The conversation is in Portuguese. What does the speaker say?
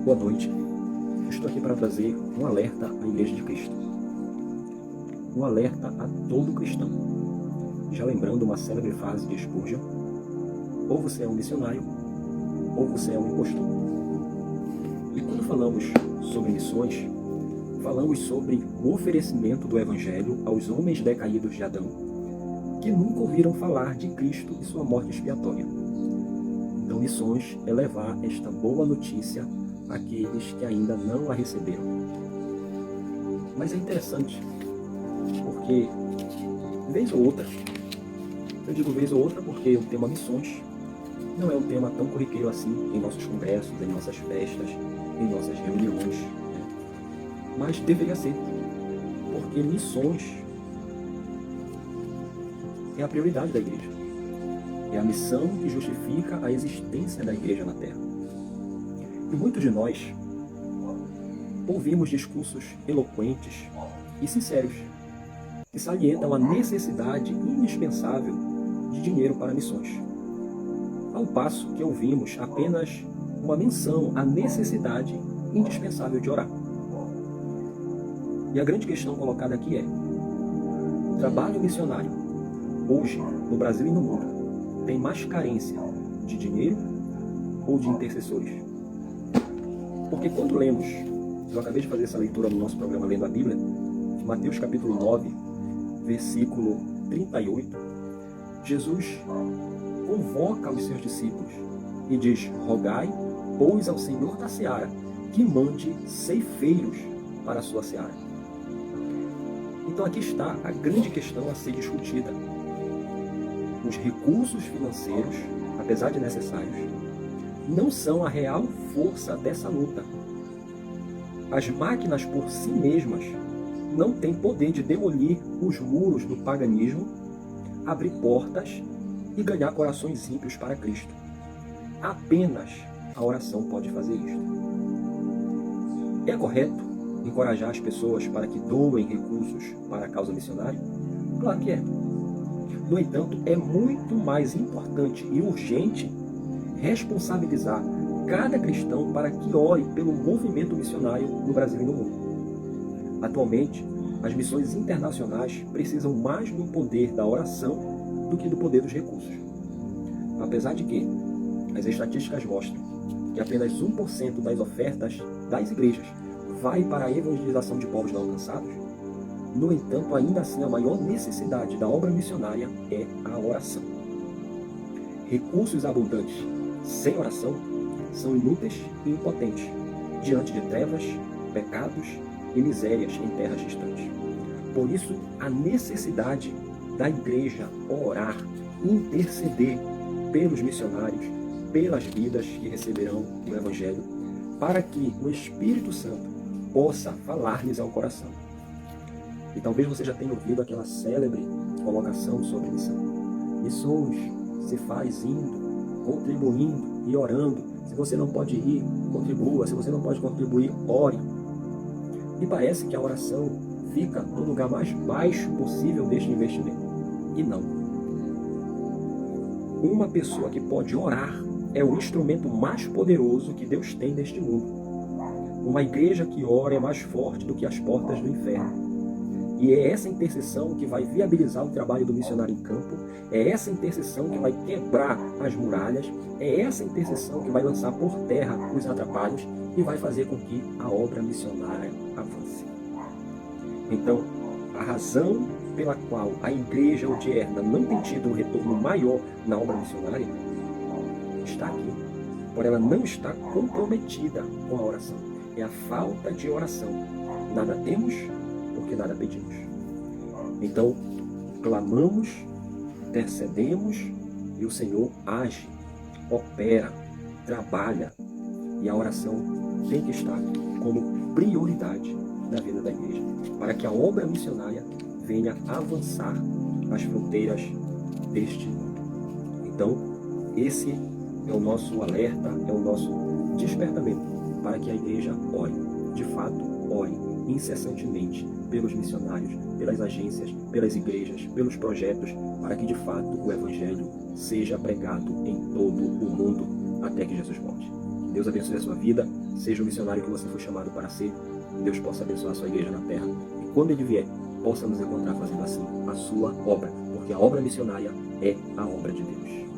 Boa noite. Estou aqui para trazer um alerta à Igreja de Cristo. Um alerta a todo cristão. Já lembrando uma célebre frase de Spurgeon: ou você é um missionário, ou você é um impostor. E quando falamos sobre missões, falamos sobre o oferecimento do Evangelho aos homens decaídos de Adão, que nunca ouviram falar de Cristo e sua morte expiatória. Então, missões é levar esta boa notícia àqueles que ainda não a receberam. Mas é interessante, porque vez ou outra, eu digo vez ou outra porque o tema missões não é um tema tão corriqueiro assim em nossos congressos, em nossas festas, em nossas reuniões, né? Mas deveria ser, porque missões é a prioridade da igreja. É a missão que justifica a existência da igreja na Terra. E muitos de nós ouvimos discursos eloquentes e sinceros que salientam a necessidade indispensável de dinheiro para missões, ao passo que ouvimos apenas uma menção à necessidade indispensável de orar. E a grande questão colocada aqui é: trabalho missionário, hoje, no Brasil e no mundo, tem mais carência de dinheiro ou de intercessores? Porque quando lemos, eu acabei de fazer essa leitura no nosso programa Lendo a Bíblia, de Mateus capítulo 9, versículo 38, Jesus convoca os seus discípulos e diz: rogai, pois, ao Senhor da seara, que mande ceifeiros para a sua seara. Então aqui está a grande questão a ser discutida. Os recursos financeiros, apesar de necessários, não são a real força dessa luta. As máquinas por si mesmas não têm poder de demolir os muros do paganismo, abrir portas e ganhar corações ímpios para Cristo. Apenas a oração pode fazer isto. É correto encorajar as pessoas para que doem recursos para a causa missionária? Claro que é. No entanto, é muito mais importante e urgente responsabilizar cada cristão para que ore pelo movimento missionário no Brasil e no mundo. Atualmente, as missões internacionais precisam mais do poder da oração do que do poder dos recursos. Apesar de que as estatísticas mostram que apenas 1% das ofertas das igrejas vai para a evangelização de povos não alcançados, no entanto, ainda assim, a maior necessidade da obra missionária é a oração. Recursos abundantes sem oração são inúteis e impotentes diante de trevas, pecados e misérias em terras distantes. Por isso, a necessidade da igreja orar, interceder pelos missionários, pelas vidas que receberão o Evangelho, para que o Espírito Santo possa falar-lhes ao coração. E talvez você já tenha ouvido aquela célebre colocação sobre missão. Missões se faz indo, contribuindo e orando. Se você não pode ir, contribua. Se você não pode contribuir, ore. E parece que a oração fica no lugar mais baixo possível deste investimento. E não. Uma pessoa que pode orar é o instrumento mais poderoso que Deus tem neste mundo. Uma igreja que ora é mais forte do que as portas do inferno. E é essa intercessão que vai viabilizar o trabalho do missionário em campo, é essa intercessão que vai quebrar as muralhas, é essa intercessão que vai lançar por terra os atrapalhos e vai fazer com que a obra missionária avance. Então, a razão pela qual a igreja odierna não tem tido um retorno maior na obra missionária está aqui, por ela não estar comprometida com a oração. É a falta de oração. Nada temos porque nada pedimos. Então, clamamos, intercedemos e o Senhor age, opera, trabalha. E a oração tem que estar como prioridade na vida da igreja, para que a obra missionária venha avançar as fronteiras deste mundo. Então, esse é o nosso alerta, é o nosso despertamento para que a igreja ore, de fato, ore incessantemente pelos missionários, pelas agências, pelas igrejas, pelos projetos, para que de fato o Evangelho seja pregado em todo o mundo até que Jesus volte. Deus abençoe a sua vida, seja o missionário que você foi chamado para ser. Deus possa abençoar a sua igreja na terra. E quando Ele vier, possa nos encontrar fazendo assim a sua obra, porque a obra missionária é a obra de Deus.